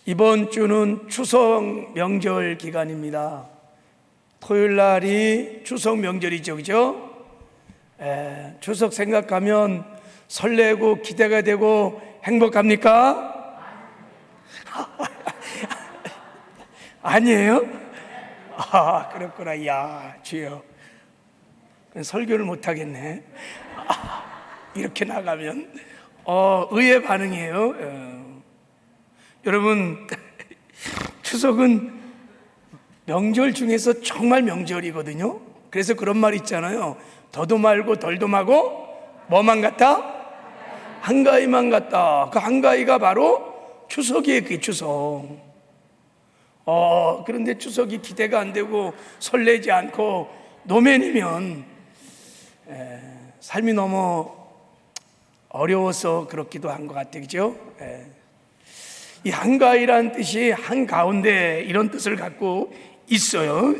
이번 주는 추석 명절 기간입니다. 토요일 날이 추석 명절이죠, 그죠? 추석 생각하면 설레고 기대가 되고 행복합니까? 아니에요? 아, 그렇구나. 야, 주여. 설교를 못 하겠네. 이렇게 나가면 의외 반응이에요. 여러분, 추석은 명절 중에서 정말 명절이거든요. 그래서 그런 말 있잖아요. 더도 말고 덜도 말고 뭐만 같다? 한가위만 같다. 그 한가위가 바로 추석이에요. 그게 추석. 그런데 추석이 기대가 안 되고 설레지 않고 노면이면 삶이 너무 어려워서 그렇기도 한 것 같아요. 그죠? 이 한가위라는 뜻이 한가운데 이런 뜻을 갖고 있어요.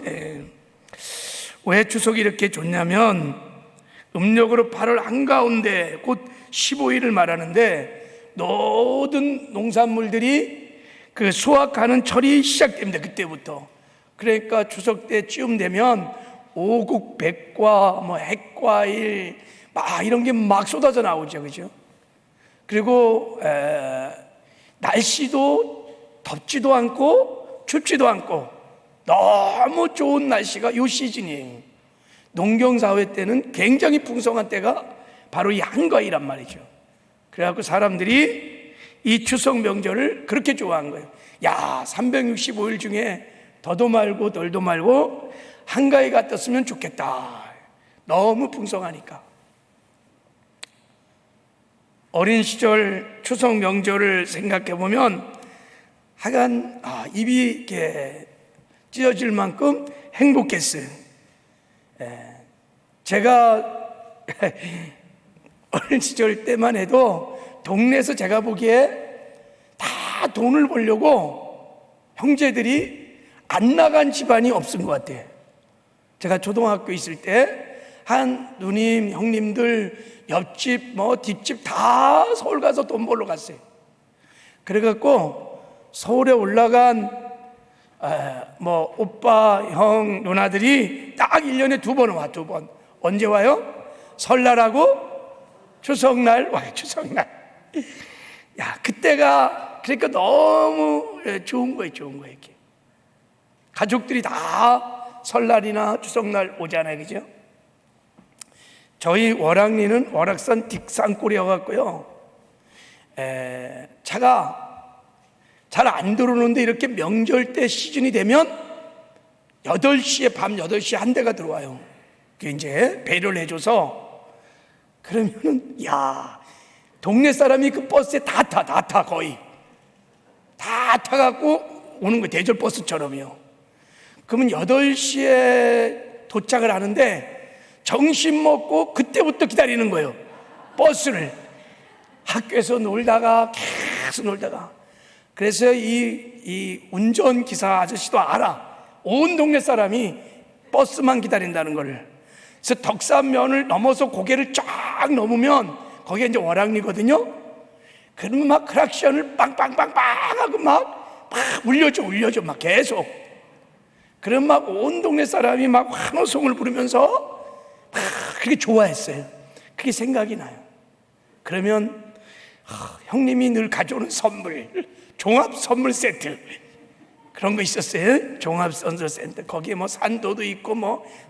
왜 추석이 이렇게 좋냐면 음력으로 8월 한가운데 곧 15일을 말하는데 모든 농산물들이 그 수확하는 철이 시작됩니다. 그때부터. 그러니까 추석 때쯤 되면 오곡, 백과, 핵과일 이런 게 막 쏟아져 나오죠. 그죠? 그리고 날씨도 덥지도 않고 춥지도 않고 너무 좋은 날씨가 이 시즌이에요. 농경사회 때는 굉장히 풍성한 때가 바로 이 한가위란 말이죠. 그래갖고 사람들이 이 추석 명절을 그렇게 좋아한 거예요. 365일 중에 더도 말고 덜도 말고 한가위 같았으면 좋겠다. 너무 풍성하니까. 어린 시절 추석 명절을 생각해 보면 하여간 입이 이렇게 찢어질 만큼 행복했어요. 제가 어린 시절 때만 해도 동네에서 제가 보기에 다 돈을 벌려고 형제들이 안 나간 집안이 없은 것 같아요. 제가 초등학교 있을 때 한 누님, 형님들 옆집, 뒷집 다 서울 가서 돈 벌러 갔어요. 그래갖고 서울에 올라간 오빠, 형, 누나들이 딱 1년에 2번 와, 2번. 언제 와요? 설날하고 추석날 와요, 추석날. 그때가 그러니까 너무 좋은 거예요, 이렇게. 가족들이 다 설날이나 추석날 오잖아요, 그죠? 저희 월악리는 월악산 뒷산골이어갖고요, 차가 잘 안 들어오는데 이렇게 명절 때 시즌이 되면 8시에, 밤 8시에 한 대가 들어와요. 그게 이제 배려를 해줘서 그러면은, 동네 사람이 그 버스에 다 타, 거의. 다 타갖고 오는 거예요. 대절버스처럼요. 그러면 8시에 도착을 하는데 점심 먹고 그때부터 기다리는 거예요. 버스를. 학교에서 놀다가 계속 놀다가. 그래서 이 운전기사 아저씨도 알아. 온 동네 사람이 버스만 기다린다는 거를. 그래서 덕산면을 넘어서 고개를 쫙 넘으면 거기가 이제 월악리거든요. 그러면 막 크락션을 빵빵빵빵 하고 막 울려줘 막 계속. 그럼 막 온 동네 사람이 막 환호성을 부르면서 그게 좋아했어요. 그게 생각이 나요. 그러면 형님이 늘 가져오는 선물, 종합 선물 세트 그런 거 있었어요. 종합 선물 세트. 거기에 산도도 있고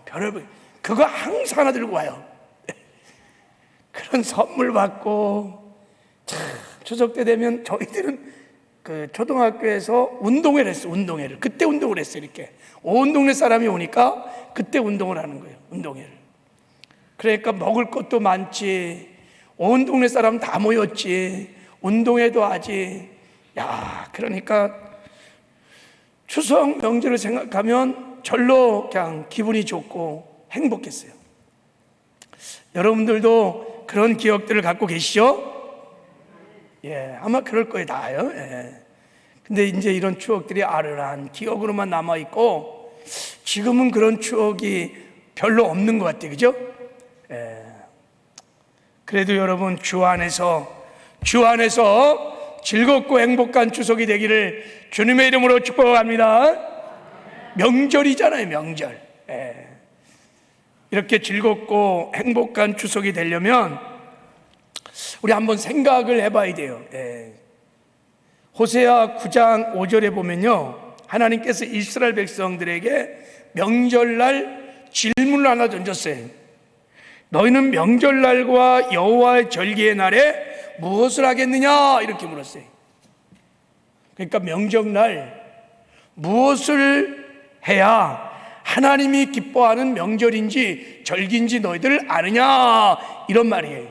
별의별 그거 항상 하나 들고 와요. 그런 선물 받고 추석 때 되면 저희들은 그 초등학교에서 운동회를 했어요. 운동회를. 그때 운동을 했어요. 이렇게 온 동네 사람이 오니까 그때 운동을 하는 거예요. 운동회를. 그러니까 먹을 것도 많지. 온 동네 사람 다 모였지. 운동회도 하지. 그러니까 추석 명절을 생각하면 절로 그냥 기분이 좋고 행복했어요. 여러분들도 그런 기억들을 갖고 계시죠? 아마 그럴 거예요, 다요. 근데 이제 이런 추억들이 아른한 기억으로만 남아있고 지금은 그런 추억이 별로 없는 것 같아요, 그죠? 그래도 여러분 주 안에서 즐겁고 행복한 추석이 되기를 주님의 이름으로 축복합니다. 명절이잖아요, 명절. 이렇게 즐겁고 행복한 추석이 되려면 우리 한번 생각을 해봐야 돼요. 호세아 9장 5절에 보면요, 하나님께서 이스라엘 백성들에게 명절날 질문을 하나 던졌어요. 너희는 명절날과 여호와의 절기의 날에 무엇을 하겠느냐? 이렇게 물었어요. 그러니까 명절날 무엇을 해야 하나님이 기뻐하는 명절인지 절기인지 너희들 아느냐? 이런 말이에요.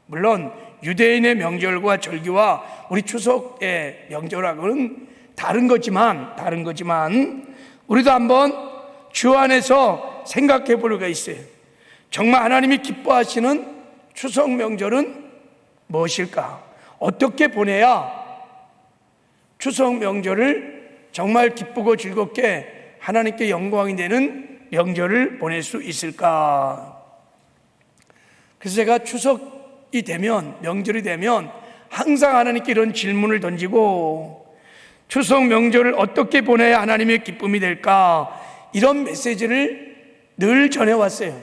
물론 유대인의 명절과 절기와 우리 추석의 명절하고는 다른 거지만 우리도 한번 주 안에서 생각해 볼 수가 있어요. 정말 하나님이 기뻐하시는 추석 명절은 무엇일까? 어떻게 보내야 추석 명절을 정말 기쁘고 즐겁게 하나님께 영광이 되는 명절을 보낼 수 있을까? 그래서 제가 추석이 되면, 명절이 되면 항상 하나님께 이런 질문을 던지고, 추석 명절을 어떻게 보내야 하나님의 기쁨이 될까? 이런 메시지를 늘 전해왔어요.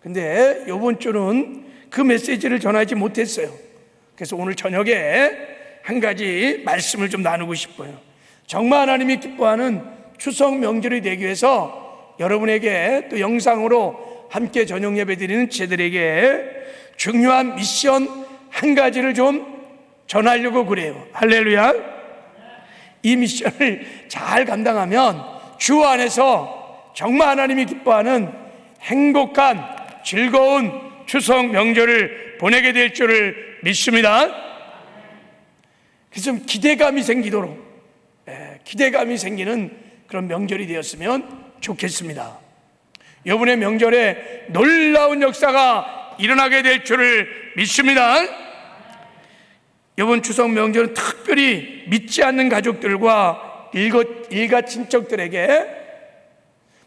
근데 이번 주는 그 메시지를 전하지 못했어요. 그래서 오늘 저녁에 한 가지 말씀을 좀 나누고 싶어요. 정말 하나님이 기뻐하는 추석 명절이 되기 위해서 여러분에게 또 영상으로 함께 저녁 예배 드리는 제들에게 중요한 미션 한 가지를 좀 전하려고 그래요. 할렐루야. 이 미션을 잘 감당하면 주 안에서 정말 하나님이 기뻐하는 행복한 즐거운 추석 명절을 보내게 될 줄을 믿습니다. 그래서 좀 기대감이 생기도록, 기대감이 생기는 그런 명절이 되었으면 좋겠습니다. 이번에 명절에 놀라운 역사가 일어나게 될 줄을 믿습니다. 이번 추석 명절은 특별히 믿지 않는 가족들과 일가 친척들에게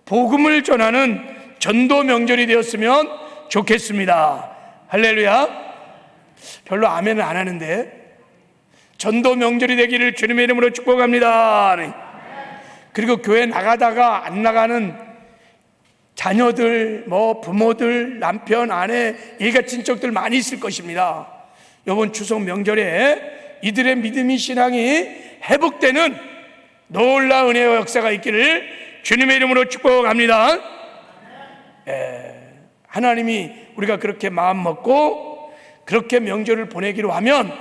복음을 전하는 전도 명절이 되었으면 좋겠습니다. 할렐루야. 별로 아멘을 안 하는데 전도 명절이 되기를 주님의 이름으로 축복합니다. 그리고 교회 나가다가 안 나가는 자녀들, 부모들, 남편, 아내, 일가 친척들 많이 있을 것입니다. 이번 추석 명절에 이들의 믿음이, 신앙이 회복되는 놀라운 은혜와 역사가 있기를 주님의 이름으로 축복합니다. 하나님이 우리가 그렇게 마음 먹고 그렇게 명절을 보내기로 하면,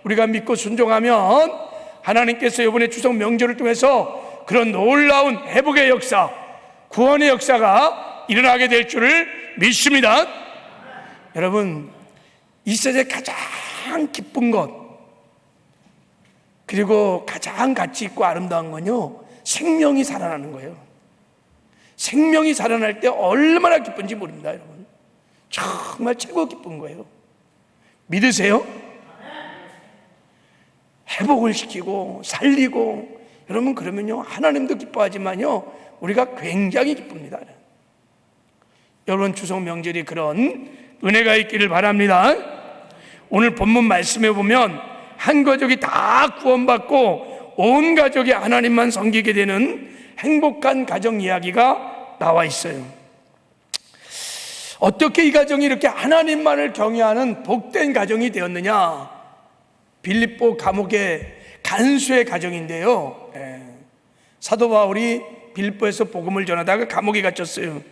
우리가 믿고 순종하면 하나님께서 이번에 추석 명절을 통해서 그런 놀라운 회복의 역사, 구원의 역사가 일어나게 될 줄을 믿습니다. 여러분, 이 세상에 가장 기쁜 것, 그리고 가장 가치 있고 아름다운 건요, 생명이 살아나는 거예요. 생명이 살아날 때 얼마나 기쁜지 모릅니다, 여러분. 정말 최고 기쁜 거예요. 믿으세요? 회복을 시키고 살리고, 여러분, 그러면요 하나님도 기뻐하지만요 우리가 굉장히 기쁩니다. 여러분, 추석 명절이 그런 은혜가 있기를 바랍니다. 오늘 본문 말씀에 보면 한 가족이 다 구원받고 온 가족이 하나님만 섬기게 되는 행복한 가정 이야기가 나와 있어요. 어떻게 이 가정이 이렇게 하나님만을 경외하는 복된 가정이 되었느냐? 빌립보 감옥의 간수의 가정인데요, 사도 바울이 빌립보에서 복음을 전하다가 감옥에 갇혔어요.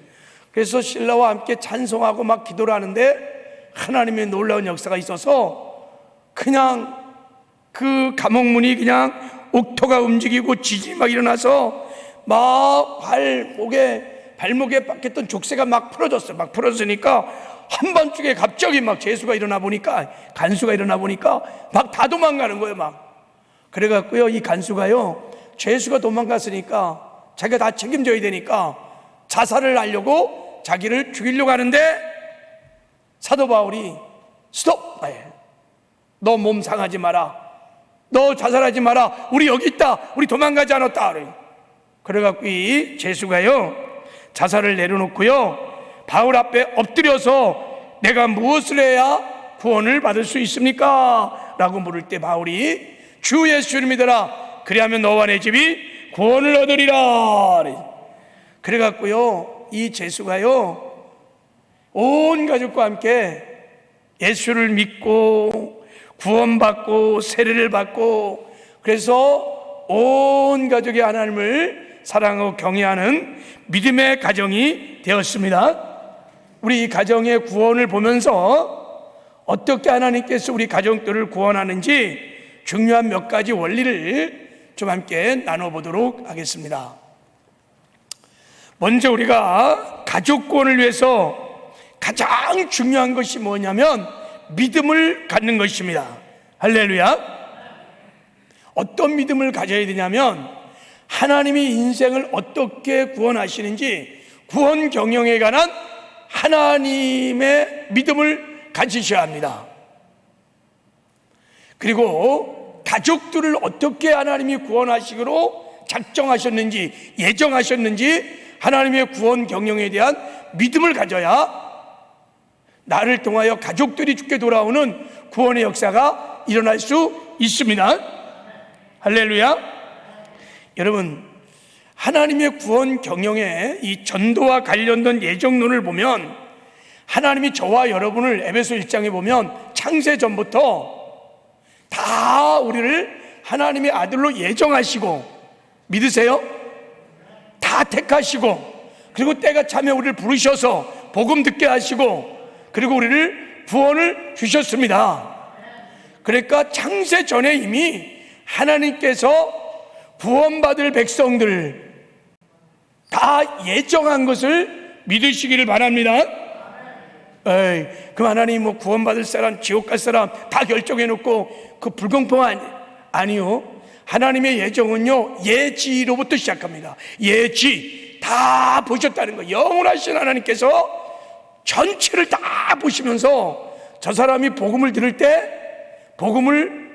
그래서 신라와 함께 찬송하고 막 기도를 하는데 하나님의 놀라운 역사가 있어서 그냥 그 감옥문이 그냥 옥토가 움직이고 지진이 막 일어나서 막 발목에 박혔던 족쇄가 막 풀어졌어요. 막 풀어졌으니까 한밤중에 갑자기 막 간수가 일어나 보니까 막 다 도망가는 거예요. 막 그래갖고요, 이 간수가요, 죄수가 도망갔으니까 자기가 다 책임져야 되니까 자살을 하려고 자기를 죽이려고 하는데 사도 바울이 스톱! 너 몸 상하지 마라, 너 자살하지 마라, 우리 여기 있다, 우리 도망가지 않았다. 그래갖고 이 죄수가요 자살을 내려놓고요 바울 앞에 엎드려서 내가 무엇을 해야 구원을 받을 수 있습니까? 라고 물을 때 바울이 주 예수를 믿어라, 그리하면 너와 내 집이 구원을 얻으리라. 그래갖고요, 이 제수가요, 온 가족과 함께 예수를 믿고 구원받고 세례를 받고, 그래서 온 가족이 하나님을 사랑하고 경외하는 믿음의 가정이 되었습니다. 우리 이 가정의 구원을 보면서 어떻게 하나님께서 우리 가정들을 구원하는지 중요한 몇 가지 원리를 좀 함께 나눠보도록 하겠습니다. 먼저 우리가 가족 구원을 위해서 가장 중요한 것이 뭐냐면 믿음을 갖는 것입니다. 할렐루야. 어떤 믿음을 가져야 되냐면 하나님이 인생을 어떻게 구원하시는지 구원 경영에 관한 하나님의 믿음을 가지셔야 합니다. 그리고 가족들을 어떻게 하나님이 구원하시기로 작정하셨는지, 예정하셨는지 하나님의 구원 경영에 대한 믿음을 가져야 나를 통하여 가족들이 죽게 돌아오는 구원의 역사가 일어날 수 있습니다. 할렐루야. 여러분, 하나님의 구원 경영에 이 전도와 관련된 예정론을 보면 하나님이 저와 여러분을 에베소 1장에 보면 창세 전부터 다 우리를 하나님의 아들로 예정하시고, 믿으세요? 다 택하시고, 그리고 때가 차면 우리를 부르셔서 복음 듣게 하시고, 그리고 우리를 구원을 주셨습니다. 그러니까 창세 전에 이미 하나님께서 구원받을 백성들 다 예정한 것을 믿으시기를 바랍니다. 그 하나님 뭐 구원받을 사람, 지옥 갈 사람 다 결정해 놓고 그 불공평한, 아니요. 하나님의 예정은요, 예지로부터 시작합니다. 예지 다 보셨다는 거예요. 영원하신 하나님께서 전체를 다 보시면서 저 사람이 복음을 들을 때 복음을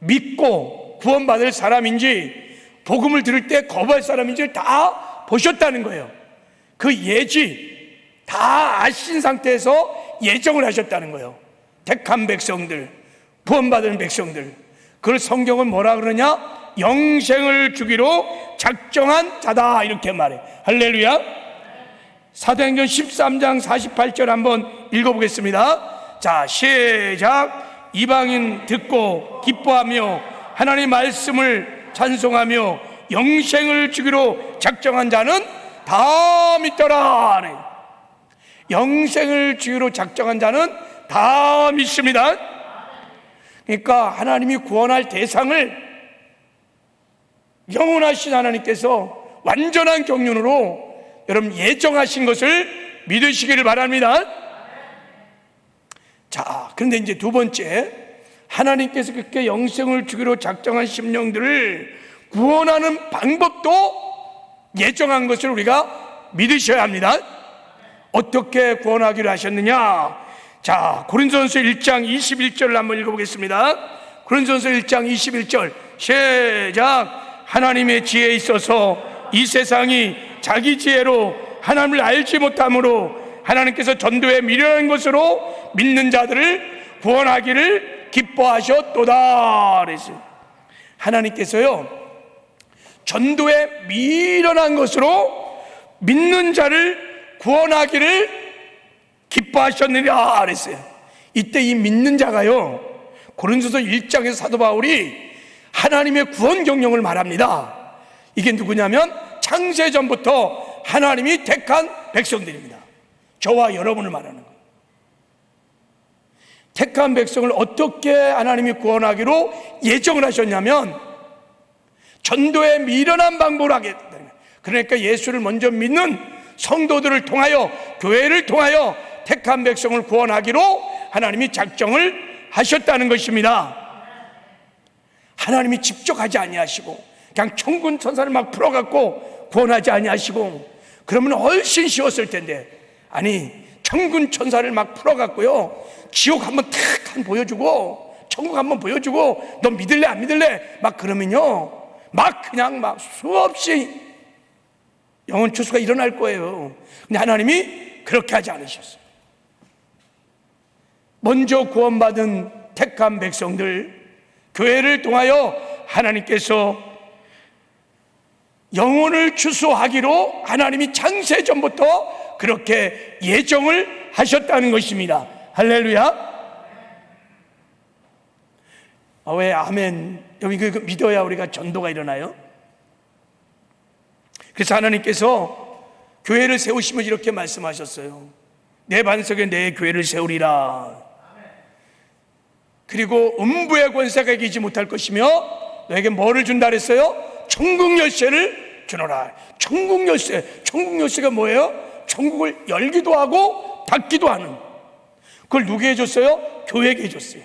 믿고 구원받을 사람인지 복음을 들을 때 거부할 사람인지를 다 보셨다는 거예요. 그 예지 다 아신 상태에서 예정을 하셨다는 거예요. 택한 백성들, 구원받은 백성들, 그걸 성경은 뭐라 그러냐? 영생을 주기로 작정한 자다, 이렇게 말해. 할렐루야. 사도행전 13장 48절 한번 읽어보겠습니다. 자, 시작. 이방인 듣고 기뻐하며 하나님의 말씀을 찬송하며 영생을 주기로 작정한 자는 다 믿더라. 영생을 주기로 작정한 자는 다 믿습니다. 그러니까 하나님이 구원할 대상을 영원하신 하나님께서 완전한 경륜으로 여러분 예정하신 것을 믿으시기를 바랍니다. 자, 그런데 이제 두 번째, 하나님께서 그렇게 영생을 주기로 작정한 심령들을 구원하는 방법도 예정한 것을 우리가 믿으셔야 합니다. 어떻게 구원하기로 하셨느냐? 자, 고린도전서 1장 21절을 한번 읽어보겠습니다. 고린도전서 1장 21절 시작. 하나님의 지혜에 있어서 이 세상이 자기 지혜로 하나님을 알지 못함으로 하나님께서 전도에 미련한 것으로 믿는 자들을 구원하기를 기뻐하셨도다. 그랬어요. 하나님께서요, 전도에 미련한 것으로 믿는 자를 구원하기를 기뻐하셨느니라 그랬어요. 이때 이 믿는 자가요, 고린도서 1장에서 사도 바울이 하나님의 구원 경영을 말합니다. 이게 누구냐면 창세전부터 하나님이 택한 백성들입니다. 저와 여러분을 말하는 거예요. 택한 백성을 어떻게 하나님이 구원하기로 예정을 하셨냐면 전도에 미련한 방법을 하게 된다. 그러니까 예수를 먼저 믿는 성도들을 통하여, 교회를 통하여 택한 백성을 구원하기로 하나님이 작정을 하셨다는 것입니다. 하나님이 직접 하지 아니하시고 그냥 천군 천사를 막 풀어갖고 구원하지 아니하시고 그러면 훨씬 쉬웠을 텐데, 아니 천군 천사를 막 풀어갖고요 지옥 한번 탁 보여주고 천국 한번 보여주고 너 믿을래 안 믿을래 막 그러면요 막 그냥 막 수없이 영혼 추수가 일어날 거예요. 근데 하나님이 그렇게 하지 않으셨어요. 먼저 구원받은 택한 백성들, 교회를 통하여 하나님께서 영혼을 추수하기로 하나님이 창세전부터 그렇게 예정을 하셨다는 것입니다. 할렐루야. 왜 아멘? 여기 그 믿어야 우리가 전도가 일어나요. 그래서 하나님께서 교회를 세우시면서 이렇게 말씀하셨어요. 내 반석에 내 교회를 세우리라. 그리고 음부의 권세가 이기지 못할 것이며 너에게 뭐를 준다 그랬어요? 천국 열쇠를 주노라. 천국 열쇠. 천국 열쇠가 뭐예요? 천국을 열기도 하고 닫기도 하는. 그걸 누구에게 줬어요? 교회에게 해줬어요.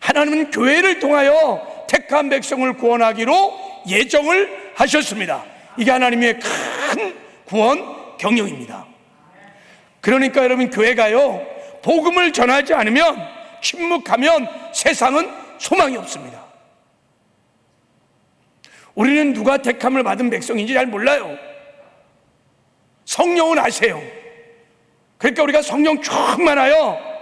하나님은 교회를 통하여 택한 백성을 구원하기로 예정을 하셨습니다. 이게 하나님의 큰 구원 경영입니다. 그러니까 여러분, 교회가요, 복음을 전하지 않으면, 침묵하면 세상은 소망이 없습니다. 우리는 누가 택함을 받은 백성인지 잘 몰라요. 성령은 아세요. 그러니까 우리가 성령 충만하여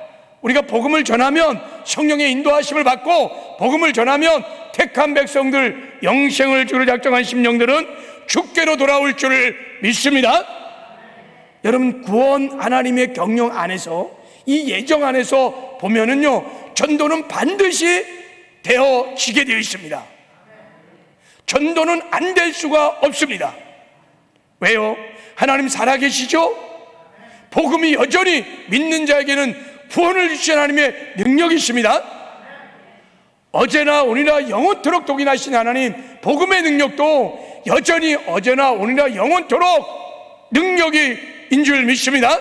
우리가 복음을 전하면 성령의 인도하심을 받고, 복음을 전하면 택한 백성들, 영생을 주로 작정한 심령들은 주께로 돌아올 줄을 믿습니다. 여러분, 구원 하나님의 경영 안에서, 이 예정 안에서 보면은요, 전도는 반드시 되어지게 되어 있습니다. 전도는 안 될 수가 없습니다. 왜요? 하나님 살아계시죠? 복음이 여전히 믿는 자에게는 구원을 주신 하나님의 능력이십니다. 어제나 오늘이나 영원토록 동일하신 하나님, 복음의 능력도 여전히 어제나 오늘이나 영원토록 능력인 줄 믿습니다.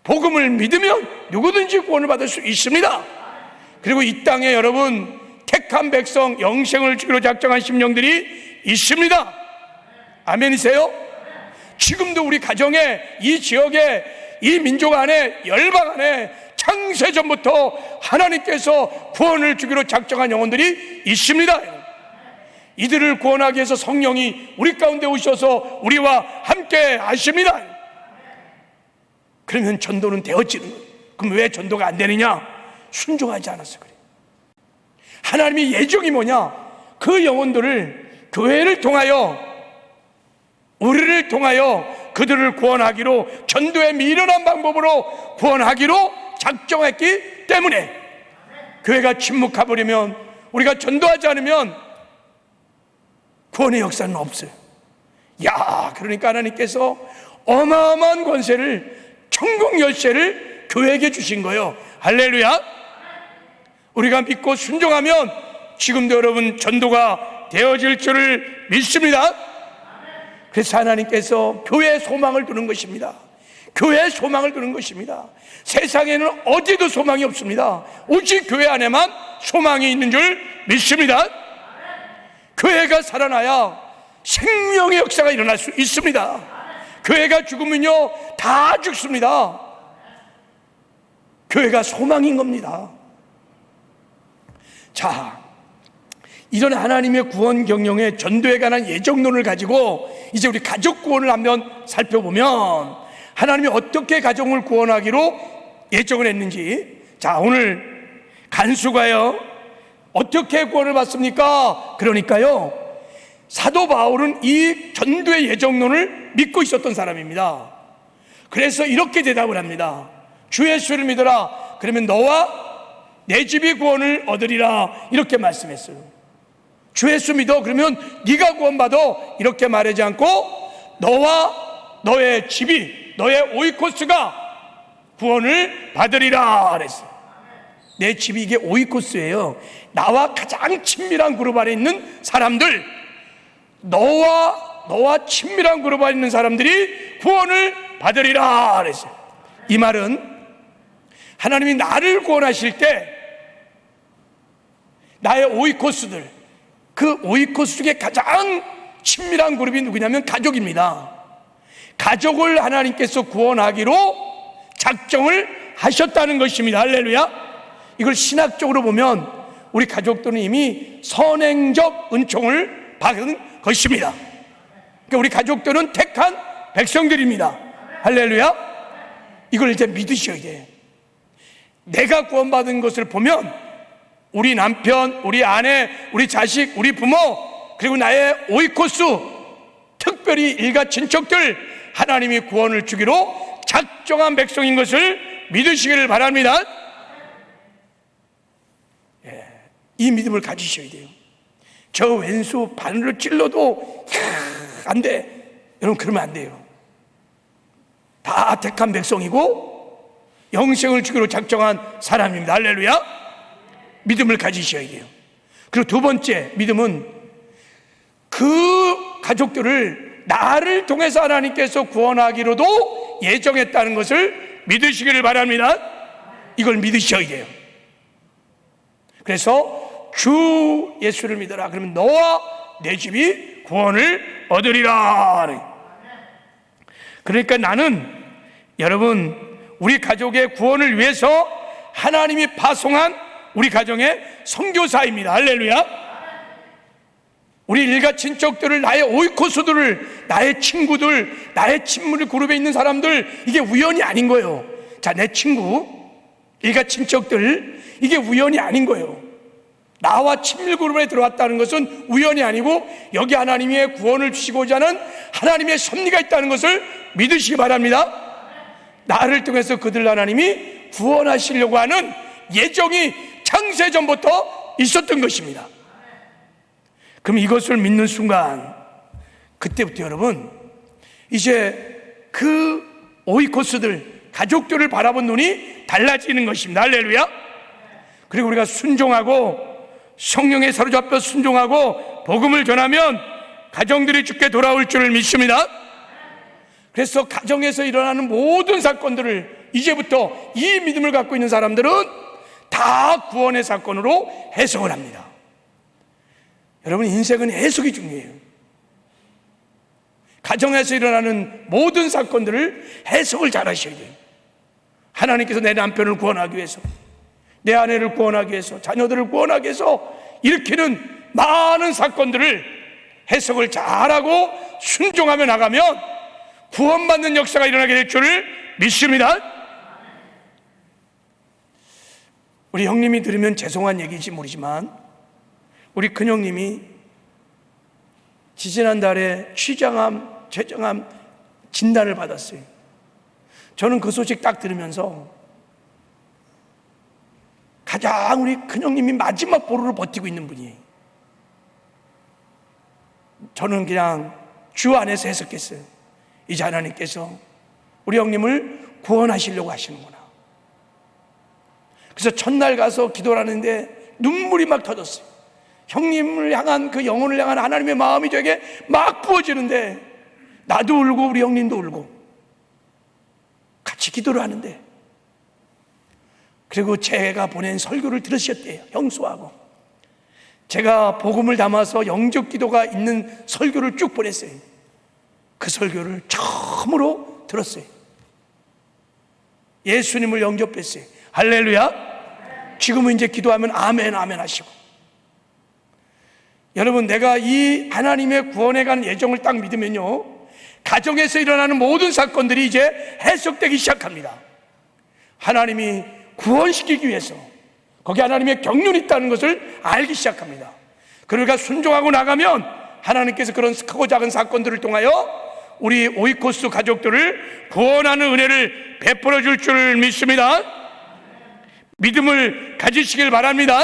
복음을 믿으면 누구든지 구원을 받을 수 있습니다. 그리고 이 땅에 여러분, 택한 백성, 영생을 주기로 작정한 심령들이 있습니다. 아멘이세요? 지금도 우리 가정에, 이 지역에, 이 민족 안에, 열방 안에 창세전부터 하나님께서 구원을 주기로 작정한 영혼들이 있습니다. 이들을 구원하기 위해서 성령이 우리 가운데 오셔서 우리와 함께 하십니다. 그러면 전도는 되어지는 거예요. 그럼 왜 전도가 안 되느냐? 순종하지 않았어 그래요. 하나님의 예정이 뭐냐? 그 영혼들을 교회를 통하여, 우리를 통하여 그들을 구원하기로, 전도의 미련한 방법으로 구원하기로 작정했기 때문에, 교회가 침묵해버리면, 우리가 전도하지 않으면 구원의 역사는 없어요. 그러니까 하나님께서 어마어마한 권세를, 천국 열쇠를 교회에게 주신 거예요. 할렐루야. 우리가 믿고 순종하면 지금도 여러분 전도가 되어질 줄을 믿습니다. 그래서 하나님께서 교회에 소망을 두는 것입니다. 교회에 소망을 두는 것입니다. 세상에는 어디도 소망이 없습니다. 오직 교회 안에만 소망이 있는 줄 믿습니다. 교회가 살아나야 생명의 역사가 일어날 수 있습니다. 교회가 죽으면요, 다 죽습니다. 교회가 소망인 겁니다. 자, 이런 하나님의 구원 경영의 전도에 관한 예정론을 가지고 이제 우리 가족 구원을 한번 살펴보면, 하나님이 어떻게 가정을 구원하기로 예정을 했는지. 자, 오늘 간수가요, 어떻게 구원을 받습니까? 그러니까요, 사도 바울은 이 전도의 예정론을 믿고 있었던 사람입니다. 그래서 이렇게 대답을 합니다. 주 예수를 믿어라. 그러면 너와 내 집이 구원을 얻으리라. 이렇게 말씀했어요. 주 예수 믿어. 그러면 네가 구원받아. 이렇게 말하지 않고 너와 너의 집이, 너의 오이코스가 구원을 받으리라 그랬어요. 내 집이, 이게 오이코스예요. 나와 가장 친밀한 그룹 안에 있는 사람들, 너와 친밀한 그룹 안에 있는 사람들이 구원을 받으리라 그랬어요. 이 말은 하나님이 나를 구원하실 때 나의 오이코스들, 그 오이코스 중에 가장 친밀한 그룹이 누구냐면 가족입니다. 가족을 하나님께서 구원하기로 작정을 하셨다는 것입니다. 할렐루야. 이걸 신학적으로 보면 우리 가족들은 이미 선행적 은총을 받은 것입니다. 그러니까 우리 가족들은 택한 백성들입니다. 할렐루야. 이걸 이제 믿으셔야 돼. 내가 구원받은 것을 보면 우리 남편, 우리 아내, 우리 자식, 우리 부모, 그리고 나의 오이코스, 특별히 일가 친척들, 하나님이 구원을 주기로 작정한 백성인 것을 믿으시기를 바랍니다. 이 믿음을 가지셔야 돼요. 저 왼수 바늘로 찔러도 안 돼. 여러분, 그러면 안 돼요. 다 택한 백성이고 영생을 주기로 작정한 사람입니다. 할렐루야. 믿음을 가지셔야 돼요. 그리고 두 번째 믿음은 그 가족들을 나를 통해서 하나님께서 구원하기로도 예정했다는 것을 믿으시기를 바랍니다. 이걸 믿으셔야 돼요. 그래서 주 예수를 믿어라. 그러면 너와 내 집이 구원을 얻으리라. 그러니까 나는 여러분, 우리 가족의 구원을 위해서 하나님이 파송한 우리 가정의 선교사입니다. 할렐루야. 우리 일가 친척들을, 나의 오이코스들을, 나의 친구들, 나의 친밀 그룹에 있는 사람들, 이게 우연이 아닌 거예요. 자, 내 친구, 일가 친척들, 이게 우연이 아닌 거예요. 나와 친밀 그룹에 들어왔다는 것은 우연이 아니고 여기 하나님의 구원을 주시고자 하는 하나님의 섭리가 있다는 것을 믿으시기 바랍니다. 나를 통해서 그들 하나님이 구원하시려고 하는 예정이 창세전부터 있었던 것입니다. 그럼 이것을 믿는 순간, 그때부터 여러분, 이제 그 오이코스들, 가족들을 바라본 눈이 달라지는 것입니다. 할렐루야. 그리고 우리가 순종하고 성령에 사로잡혀 순종하고 복음을 전하면 가정들이 주께 돌아올 줄을 믿습니다. 그래서 가정에서 일어나는 모든 사건들을 이제부터 이 믿음을 갖고 있는 사람들은 다 구원의 사건으로 해석을 합니다. 여러분, 인생은 해석이 중요해요. 가정에서 일어나는 모든 사건들을 해석을 잘 하셔야 돼요. 하나님께서 내 남편을 구원하기 위해서, 내 아내를 구원하기 위해서, 자녀들을 구원하기 위해서 일으키는 많은 사건들을 해석을 잘하고 순종하며 나가면 구원받는 역사가 일어나게 될 줄을 믿습니다. 우리 형님이 들으면 죄송한 얘기인지 모르지만 우리 큰형님이 지지난달에 췌장암 진단을 받았어요. 저는 그 소식 딱 들으면서 가장 우리 큰형님이 마지막 보루를 버티고 있는 분이에요. 저는 그냥 주 안에서 해석했어요. 이제 하나님께서 우리 형님을 구원하시려고 하시는구나. 그래서 첫날 가서 기도를 하는데 눈물이 막 터졌어요. 형님을 향한, 그 영혼을 향한 하나님의 마음이 저에게 막 부어지는데 나도 울고 우리 형님도 울고 같이 기도를 하는데, 그리고 제가 보낸 설교를 들으셨대요. 형수하고 제가 복음을 담아서 영접 기도가 있는 설교를 쭉 보냈어요. 그 설교를 처음으로 들었어요. 예수님을 영접했어요. 할렐루야. 지금은 이제 기도하면 아멘 아멘 하시고. 여러분, 내가 이 하나님의 구원에 관한 예정을 딱 믿으면요, 가정에서 일어나는 모든 사건들이 이제 해석되기 시작합니다. 하나님이 구원시키기 위해서 거기 하나님의 경륜이 있다는 것을 알기 시작합니다. 그러니까 순종하고 나가면 하나님께서 그런 크고 작은 사건들을 통하여 우리 오이코스 가족들을 구원하는 은혜를 베풀어 줄 줄 믿습니다. 믿음을 가지시길 바랍니다.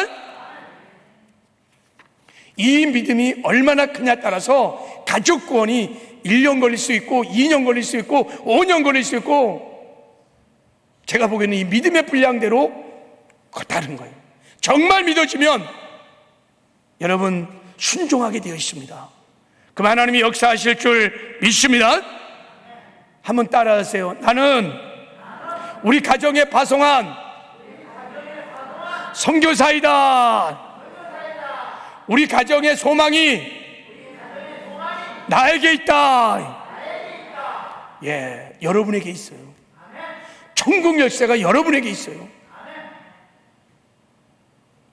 이 믿음이 얼마나 크냐에 따라서 가족 구원이 1년 걸릴 수 있고 2년 걸릴 수 있고 5년 걸릴 수 있고, 제가 보기에는 이 믿음의 분량대로 다른 거예요. 정말 믿어지면 여러분 순종하게 되어 있습니다. 그럼 하나님이 역사하실 줄 믿습니다. 한번 따라하세요. 나는 우리 가정에 파송한 선교사이다. 우리 가정의 소망이 나에게 있다. 예, 여러분에게 있어요. 천국 열쇠가 여러분에게 있어요.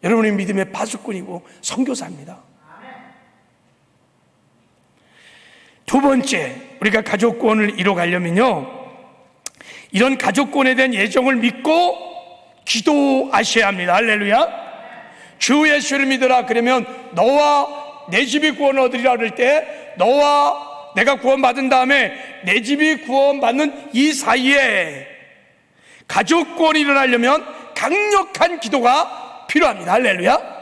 여러분의 믿음의 파수꾼이고 선교사입니다. 두 번째, 우리가 가족구원을 이뤄가려면요, 이런 가족구원에 대한 예정을 믿고 기도하셔야 합니다. 할렐루야. 주 예수를 믿어라 그러면 너와 내 집이 구원을 얻으리라 그럴 때 너와 내가 구원받은 다음에 내 집이 구원받는 이 사이에 가족 구원이 일어나려면 강력한 기도가 필요합니다. 할렐루야.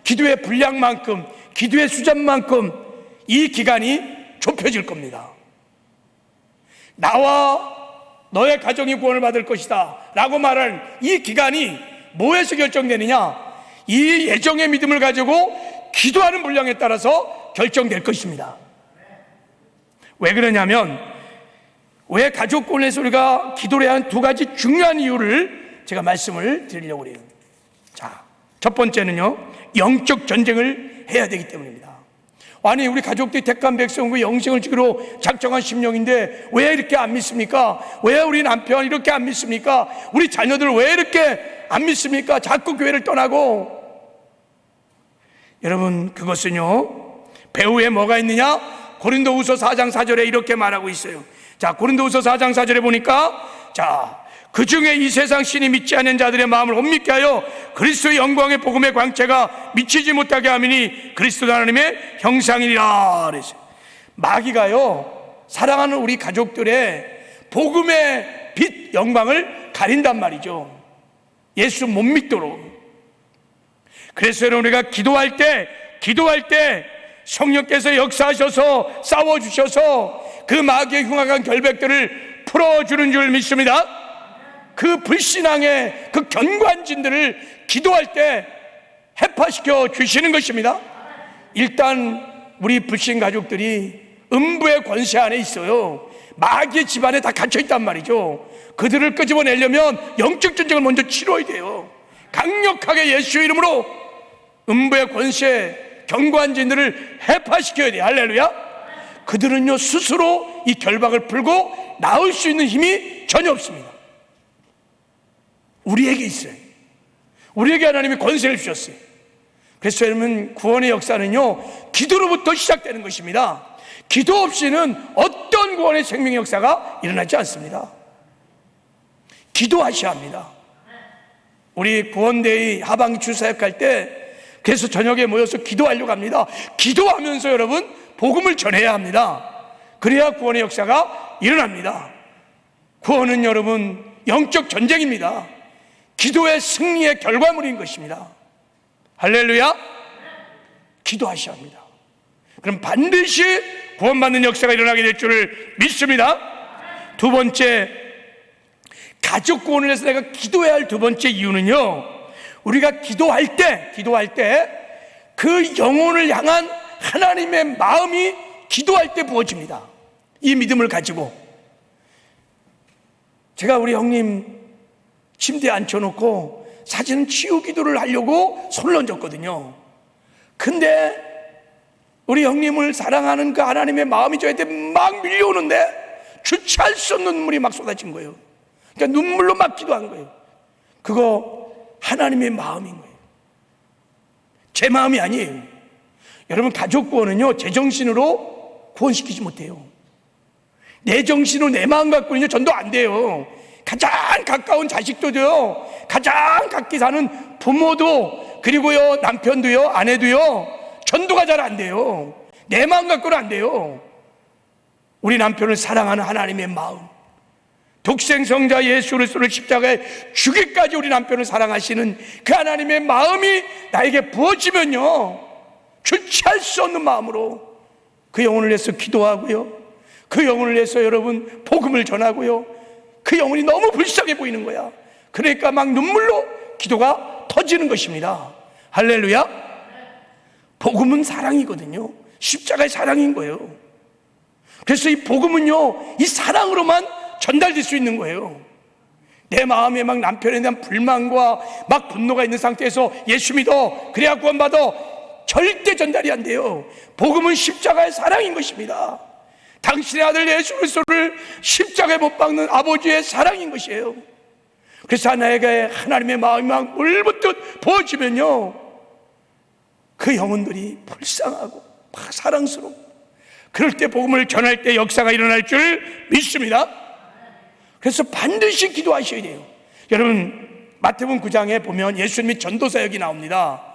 기도의 분량만큼, 기도의 수준만큼 이 기간이 좁혀질 겁니다. 나와 너의 가정이 구원을 받을 것이다 라고 말하는 이 기간이 뭐에서 결정되느냐? 이 예정의 믿음을 가지고 기도하는 분량에 따라서 결정될 것입니다. 왜 그러냐면, 왜 가족 구원에서 우리가 기도를 해야 하는 두 가지 중요한 이유를 제가 말씀을 드리려고 해요. 자, 첫 번째는요, 영적 전쟁을 해야 되기 때문입니다. 아니, 우리 가족들이 택한 백성과 영생을 주기로 작정한 심령인데 왜 이렇게 안 믿습니까? 왜 우리 남편 이렇게 안 믿습니까? 우리 자녀들 왜 이렇게 안 믿습니까? 자꾸 교회를 떠나고. 여러분, 그것은요, 배후에 뭐가 있느냐? 고린도후서 4장 4절에 이렇게 말하고 있어요. 자, 고린도후서 4장 4절에 보니까, 자, 그 중에 이 세상 신이 믿지 않는 자들의 마음을 못 믿게 하여 그리스도의 영광의 복음의 광채가 미치지 못하게 하미니 그리스도 하나님의 형상이니라 그랬어요. 마귀가요, 사랑하는 우리 가족들의 복음의 빛 영광을 가린단 말이죠. 예수 못 믿도록. 그래서 우리가 기도할 때 성령께서 역사하셔서 싸워주셔서 그 마귀의 흉악한 결백들을 풀어주는 줄 믿습니다. 그 불신앙의 그 견고한진들을 기도할 때 해파시켜 주시는 것입니다. 일단 우리 불신 가족들이 음부의 권세 안에 있어요. 마귀의 집안에 다 갇혀 있단 말이죠. 그들을 끄집어내려면 영적 전쟁을 먼저 치러야 돼요. 강력하게 예수의 이름으로 음부의 권세, 견고한 진들을 해파시켜야 돼요. 할렐루야. 그들은요, 스스로 이 결박을 풀고 나올 수 있는 힘이 전혀 없습니다. 우리에게 있어요. 우리에게 하나님이 권세를 주셨어요. 그래서 여러분, 구원의 역사는요, 기도로부터 시작되는 것입니다. 기도 없이는 어떤 구원의 생명의 역사가 일어나지 않습니다. 기도하셔야 합니다. 우리 구원대의 하반기 주사역할 때 그래서 저녁에 모여서 기도하려고 합니다. 기도하면서 여러분, 복음을 전해야 합니다. 그래야 구원의 역사가 일어납니다. 구원은 여러분, 영적 전쟁입니다. 기도의 승리의 결과물인 것입니다. 할렐루야. 기도하셔야 합니다. 그럼 반드시 구원받는 역사가 일어나게 될 줄을 믿습니다. 두 번째, 가족 구원을 위해서 내가 기도해야 할 두 번째 이유는요, 우리가 기도할 때 그 영혼을 향한 하나님의 마음이 기도할 때 부어집니다. 이 믿음을 가지고. 제가 우리 형님 침대에 앉혀놓고 사진 치유 기도를 하려고 손을 얹었거든요. 근데 우리 형님을 사랑하는 그 하나님의 마음이 저한테 막 밀려오는데 주체할 수 없는 눈물이 막 쏟아진 거예요. 그러니까 눈물로 막 기도한 거예요. 그거 하나님의 마음인 거예요. 제 마음이 아니에요. 여러분, 가족 구원은요, 제 정신으로 구원시키지 못해요. 내 정신으로 내 마음 갖고는요, 전도 안 돼요. 가장 가까운 자식도요, 가장 가깝게 사는 부모도, 그리고요, 남편도요, 아내도요, 전도가 잘 안 돼요. 내 마음 갖고는 안 돼요. 우리 남편을 사랑하는 하나님의 마음, 독생성자 예수 그리스도를 십자가에 죽기까지 우리 남편을 사랑하시는 그 하나님의 마음이 나에게 부어지면요, 주체할 수 없는 마음으로 그 영혼을 위해서 기도하고요, 그 영혼을 위해서 여러분 복음을 전하고요, 그 영혼이 너무 불쌍해 보이는 거야. 그러니까 막 눈물로 기도가 터지는 것입니다. 할렐루야. 복음은 사랑이거든요. 십자가의 사랑인 거예요. 그래서 이 복음은요, 이 사랑으로만 전달될 수 있는 거예요. 내 마음에 막 남편에 대한 불만과 막 분노가 있는 상태에서 예수 믿어, 그래야 구원받아, 절대 전달이 안 돼요. 복음은 십자가의 사랑인 것입니다. 당신의 아들 예수 그리스도를 십자가에 못 박는 아버지의 사랑인 것이에요. 그래서 나에게 하나님의 마음이 막 물붓듯 부어지면요, 그 영혼들이 불쌍하고 막 사랑스럽고, 그럴 때 복음을 전할 때 역사가 일어날 줄 믿습니다. 그래서 반드시 기도하셔야 돼요. 여러분, 마태복음 9장에 보면 예수님이 전도사역이 나옵니다.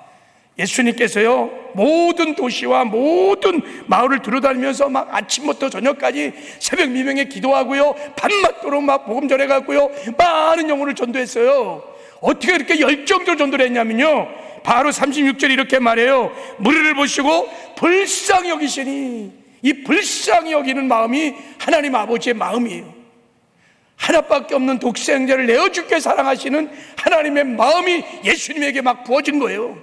예수님께서요 모든 도시와 모든 마을을 들어다니면서 막 아침부터 저녁까지 새벽 미명에 기도하고요, 밤맞도록 막 복음 전해갖고요 많은 영혼을 전도했어요. 어떻게 그렇게 열정적으로 전도를 했냐면요, 바로 36절에 이렇게 말해요. 무리를 보시고 불쌍히 여기시니, 이 불쌍히 여기는 마음이 하나님 아버지의 마음이에요. 하나밖에 없는 독생자를 내어주게 사랑하시는 하나님의 마음이 예수님에게 막 부어진 거예요.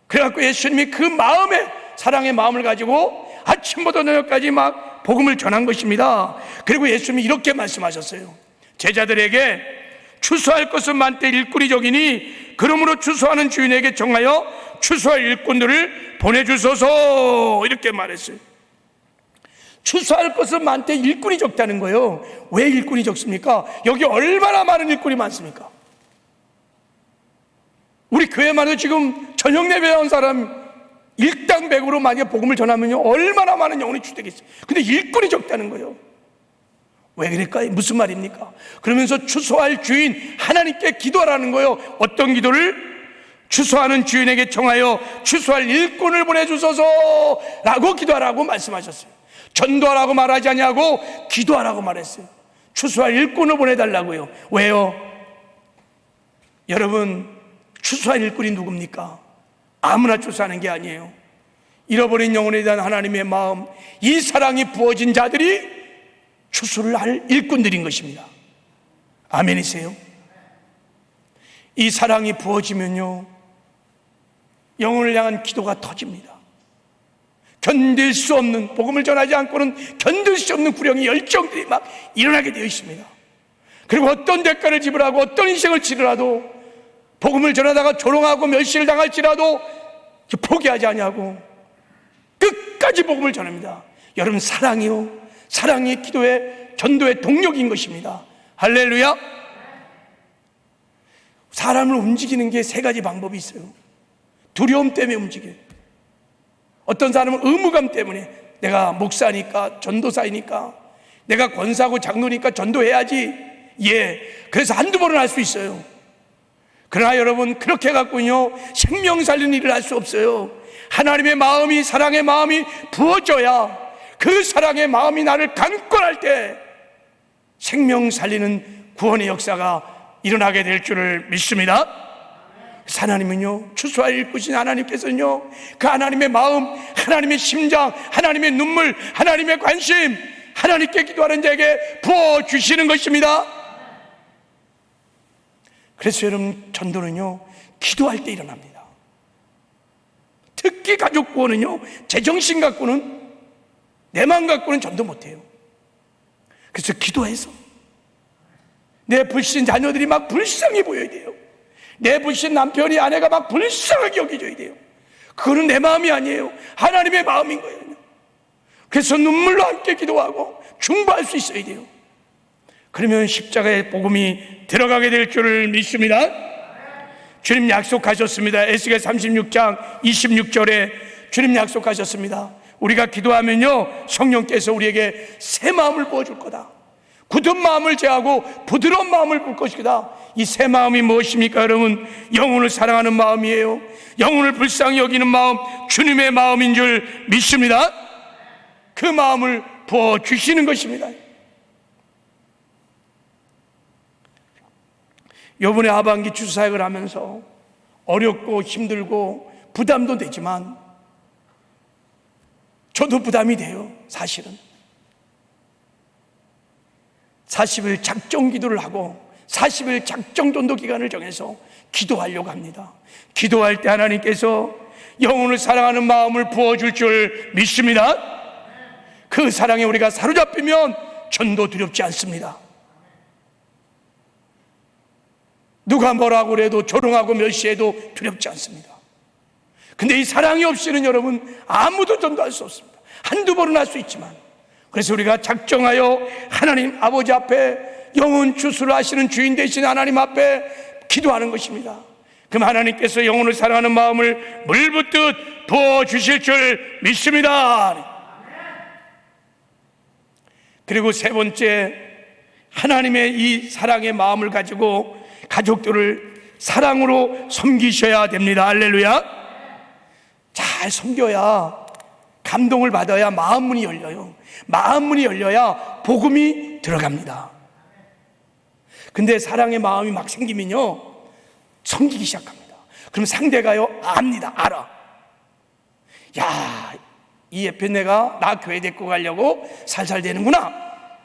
그래갖고 예수님이 그 마음에, 사랑의 마음을 가지고 아침부터 저녁까지 막 복음을 전한 것입니다. 그리고 예수님이 이렇게 말씀하셨어요. 제자들에게 추수할 것은 많되 일꾼이 적이니 그러므로 추수하는 주인에게 정하여 추수할 일꾼들을 보내주소서, 이렇게 말했어요. 추수할 것은 많되 일꾼이 적다는 거예요. 왜 일꾼이 적습니까? 여기 얼마나 많은 일꾼이 많습니까? 우리 교회만 해도 지금 저녁 예배 온 사람 일당백으로 만약에 복음을 전하면요 얼마나 많은 영혼이 주되겠어요. 근데 일꾼이 적다는 거예요. 왜 그럴까요? 무슨 말입니까? 그러면서 추수할 주인 하나님께 기도하라는 거예요. 어떤 기도를? 추수하는 주인에게 정하여 추수할 일꾼을 보내주소서 라고 기도하라고 말씀하셨어요. 전도하라고 말하지 않냐고 기도하라고 말했어요. 추수할 일꾼을 보내달라고요. 왜요? 여러분, 추수할 일꾼이 누굽니까? 아무나 추수하는 게 아니에요. 잃어버린 영혼에 대한 하나님의 마음, 이 사랑이 부어진 자들이 추수를 할 일꾼들인 것입니다. 아멘이세요? 이 사랑이 부어지면요 영혼을 향한 기도가 터집니다. 견딜 수 없는, 복음을 전하지 않고는 견딜 수 없는 구령이, 열정들이 막 일어나게 되어 있습니다. 그리고 어떤 대가를 지불하고 어떤 인생을 치르라도, 복음을 전하다가 조롱하고 멸시를 당할지라도 포기하지 않냐고 끝까지 복음을 전합니다. 여러분, 사랑이요, 사랑이 기도의 전도의 동력인 것입니다. 할렐루야. 사람을 움직이는 게 세 가지 방법이 있어요. 두려움 때문에 움직여요. 어떤 사람은 의무감 때문에, 내가 목사니까, 전도사이니까, 내가 권사고 장로니까 전도해야지, 그래서 한두 번은 할 수 있어요. 그러나 여러분, 그렇게 갖고요 생명 살리는 일을 할 수 없어요. 하나님의 마음이, 사랑의 마음이 부어져야, 그 사랑의 마음이 나를 강권할 때 생명 살리는 구원의 역사가 일어나게 될 줄을 믿습니다. 하나님은요, 추수할 일꾼이신 하나님께서는요, 그 하나님의 마음, 하나님의 심장, 하나님의 눈물, 하나님의 관심, 하나님께 기도하는 자에게 부어주시는 것입니다. 그래서 여러분, 전도는요 기도할 때 일어납니다. 특히 가족 구원은요 제정신 갖고는, 내 마음 갖고는 전도 못해요. 그래서 기도해서 내 불신 자녀들이 막 불쌍해 보여야 돼요. 내 불신 남편이, 아내가 막 불쌍하게 여겨져야 돼요. 그거는 내 마음이 아니에요. 하나님의 마음인 거예요. 그래서 눈물로 함께 기도하고 중보할 수 있어야 돼요. 그러면 십자가의 복음이 들어가게 될 줄을 믿습니다. 주님 약속하셨습니다. 에스겔 36장 26절에 주님 약속하셨습니다. 우리가 기도하면요 성령께서 우리에게 새 마음을 부어줄 거다. 굳은 마음을 제하고 부드러운 마음을 볼 것이다. 이 새 마음이 무엇입니까? 여러분, 영혼을 사랑하는 마음이에요. 영혼을 불쌍히 여기는 마음, 주님의 마음인 줄 믿습니다. 그 마음을 부어주시는 것입니다. 이번에 하반기 추수사역을 하면서 어렵고 힘들고 부담도 되지만, 저도 부담이 돼요. 사실은 40일 작정 기도를 하고 40일 작정 전도 기간을 정해서 기도하려고 합니다. 기도할 때 하나님께서 영혼을 사랑하는 마음을 부어줄 줄 믿습니다. 그 사랑에 우리가 사로잡히면 전도 두렵지 않습니다. 누가 뭐라고 그래도, 조롱하고 멸시해도 두렵지 않습니다. 근데 이 사랑이 없이는 여러분 아무도 전도할 수 없습니다. 한두 번은 할 수 있지만, 그래서 우리가 작정하여 하나님 아버지 앞에 영혼 추수를 하시는 주인 되신 하나님 앞에 기도하는 것입니다. 그럼 하나님께서 영혼을 사랑하는 마음을 물붓듯 부어주실 줄 믿습니다. 그리고 세 번째, 하나님의 이 사랑의 마음을 가지고 가족들을 사랑으로 섬기셔야 됩니다. 할렐루야. 잘 섬겨야, 감동을 받아야 마음 문이 열려요. 마음 문이 열려야 복음이 들어갑니다. 근데 사랑의 마음이 막 생기면요, 섬기기 시작합니다. 그럼 상대가요, 압니다. 알아. 야, 이 옆에 내가 나 교회 데리고 가려고 살살 되는구나.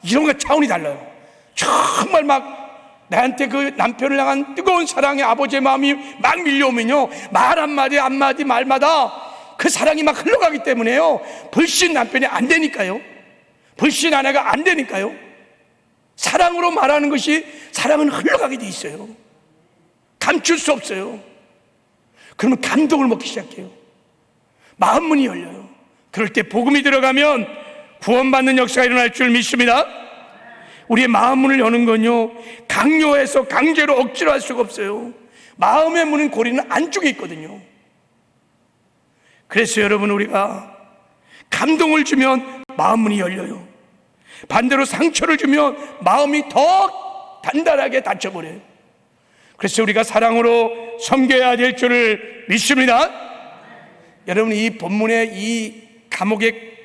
이런 거 차원이 달라요. 정말 막 나한테 그 남편을 향한 뜨거운 사랑의 아버지의 마음이 막 밀려오면요, 말 한마디 한마디 말마다 그 사랑이 막 흘러가기 때문에요, 불신 남편이 안 되니까요, 불신 아내가 안 되니까요. 사랑으로 말하는 것이, 사랑은 흘러가게 돼 있어요. 감출 수 없어요. 그러면 감동을 먹기 시작해요. 마음 문이 열려요. 그럴 때 복음이 들어가면 구원받는 역사가 일어날 줄 믿습니다. 우리의 마음 문을 여는 건요, 강요해서 강제로 억지로 할 수가 없어요. 마음의 문은 고리는 안쪽에 있거든요. 그래서 여러분, 우리가 감동을 주면 마음 문이 열려요. 반대로 상처를 주면 마음이 더 단단하게 닫혀버려요. 그래서 우리가 사랑으로 섬겨야 될 줄을 믿습니다. 여러분, 이 본문의 이 감옥의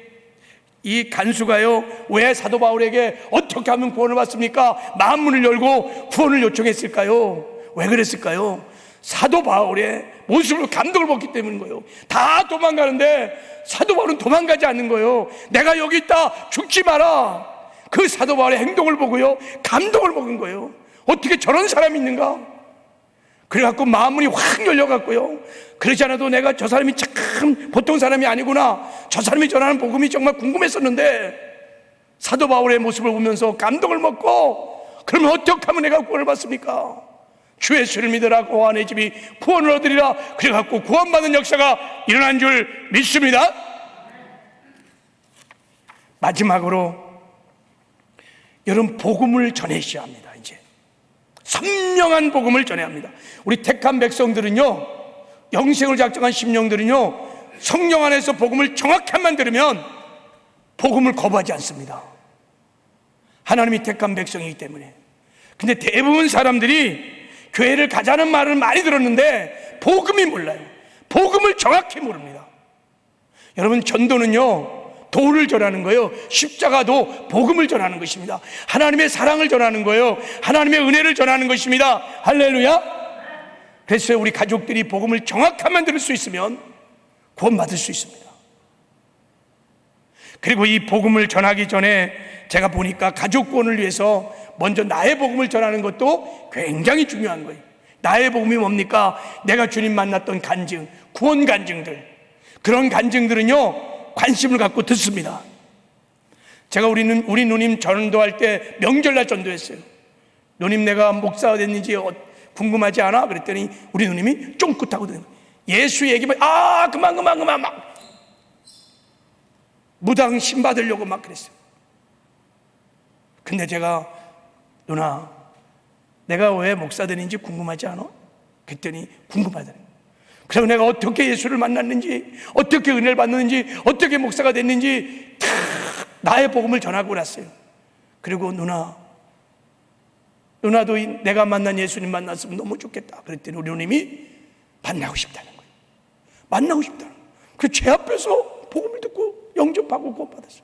이 간수가요, 왜 사도 바울에게 어떻게 하면 구원을 받습니까? 마음 문을 열고 구원을 요청했을까요? 왜 그랬을까요? 사도 바울의 모습으로 감동을 받기 때문인 거예요. 다 도망가는데 사도 바울은 도망가지 않는 거예요. 내가 여기 있다, 죽지 마라. 그 사도 바울의 행동을 보고요, 감동을 먹은 거예요. 어떻게 저런 사람이 있는가? 그래갖고 마음문이 확 열려갖고요, 그러지 않아도 내가 저 사람이 참 보통 사람이 아니구나, 저 사람이 전하는 복음이 정말 궁금했었는데, 사도 바울의 모습을 보면서 감동을 먹고, 그러면 어떻게 하면 내가 구원을 받습니까? 주 예수를 믿으라, 그와 내 집이 구원을 얻으리라. 그래갖고 구원받는 역사가 일어난 줄 믿습니다. 마지막으로 여러분, 복음을 전해셔야 합니다. 이제 선명한 복음을 전해야 합니다. 우리 택한 백성들은요, 영생을 작정한 심령들은요, 성령 안에서 복음을 정확히만 들으면 복음을 거부하지 않습니다. 하나님이 택한 백성이기 때문에. 근데 대부분 사람들이 교회를 가자는 말을 많이 들었는데 복음이 몰라요. 복음을 정확히 모릅니다. 여러분, 전도는요, 도를 전하는 거예요. 십자가도 복음을 전하는 것입니다. 하나님의 사랑을 전하는 거예요. 하나님의 은혜를 전하는 것입니다. 할렐루야. 그래서 우리 가족들이 복음을 정확하면 들을 수 있으면 구원받을 수 있습니다. 그리고 이 복음을 전하기 전에 제가 보니까 가족 구원을 위해서 먼저 나의 복음을 전하는 것도 굉장히 중요한 거예요. 나의 복음이 뭡니까? 내가 주님 만났던 간증, 구원 간증들, 그런 간증들은요, 관심을 갖고 듣습니다. 제가 우리 누님 전도할 때 명절날 전도했어요. 누님, 내가 목사가 됐는지 궁금하지 않아? 그랬더니 우리 누님이 쫑긋하고 드는 거예요. 예수 얘기만, 그만 막 무당 신 받으려고 막 그랬어요. 근데 제가, 누나, 내가 왜 목사 되는지 궁금하지 않아? 그랬더니 궁금하다는 거예요. 그래서 내가 어떻게 예수를 만났는지, 어떻게 은혜를 받는지, 어떻게 목사가 됐는지 다 나의 복음을 전하고 났어요. 그리고 누나도 내가 만난 예수님 만났으면 너무 좋겠다. 그랬더니 우리 누님이 만나고 싶다는 거예요. 만나고 싶다는 거예요. 그 제 앞에서 복음을 듣고 영접하고 구원받았어요.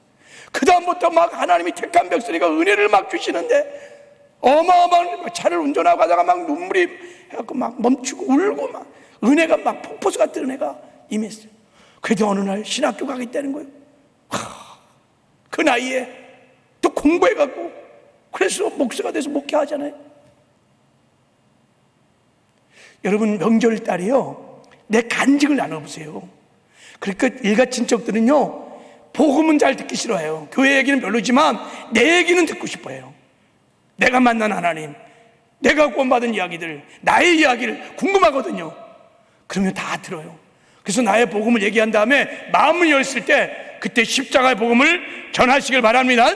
그 다음부터 막 하나님이 택한 백성이가 은혜를 막 주시는데, 어마어마한 차를 운전하고 가다가 막 눈물이 해갖고 막 멈추고 울고 막 은혜가 막 폭포수 같은 은혜가 임했어요. 그래도 어느 날 신학교 가겠다는 거예요. 그 나이에 또 공부해갖고, 그래서 목사가 돼서 목회하잖아요. 여러분, 명절달이요, 내 간증을 나눠보세요. 그러니까 일가 친척들은요, 복음은 잘 듣기 싫어해요. 교회 얘기는 별로지만 내 얘기는 듣고 싶어해요. 내가 만난 하나님, 내가 구원받은 이야기들, 나의 이야기를 궁금하거든요. 그러면 다 들어요. 그래서 나의 복음을 얘기한 다음에 마음을 열었을 때 그때 십자가의 복음을 전하시길 바랍니다.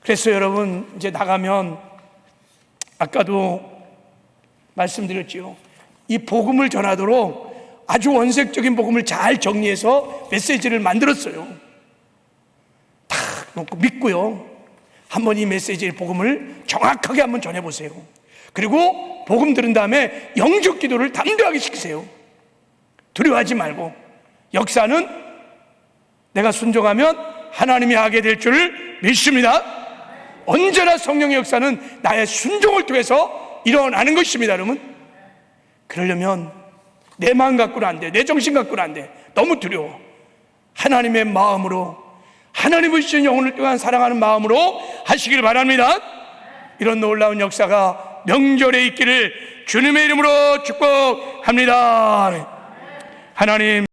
그래서 여러분, 이제 나가면 아까도 말씀드렸지요. 이 복음을 전하도록 아주 원색적인 복음을 잘 정리해서 메시지를 만들었어요. 탁 놓고 믿고요, 한번 이 메시지의 복음을 정확하게 한번 전해보세요. 그리고 복음 들은 다음에 영접 기도를 담대하게 시키세요. 두려워하지 말고. 역사는 내가 순종하면 하나님이 하게 될 줄 믿습니다. 언제나 성령의 역사는 나의 순종을 통해서 일어나는 것입니다. 여러분, 그러려면 내 마음 갖고는 안 돼. 내 정신 갖고는 안 돼. 너무 두려워. 하나님의 마음으로, 하나님을 주신 영혼을 또한 사랑하는 마음으로 하시길 바랍니다. 이런 놀라운 역사가 명절에 있기를 주님의 이름으로 축복합니다. 하나님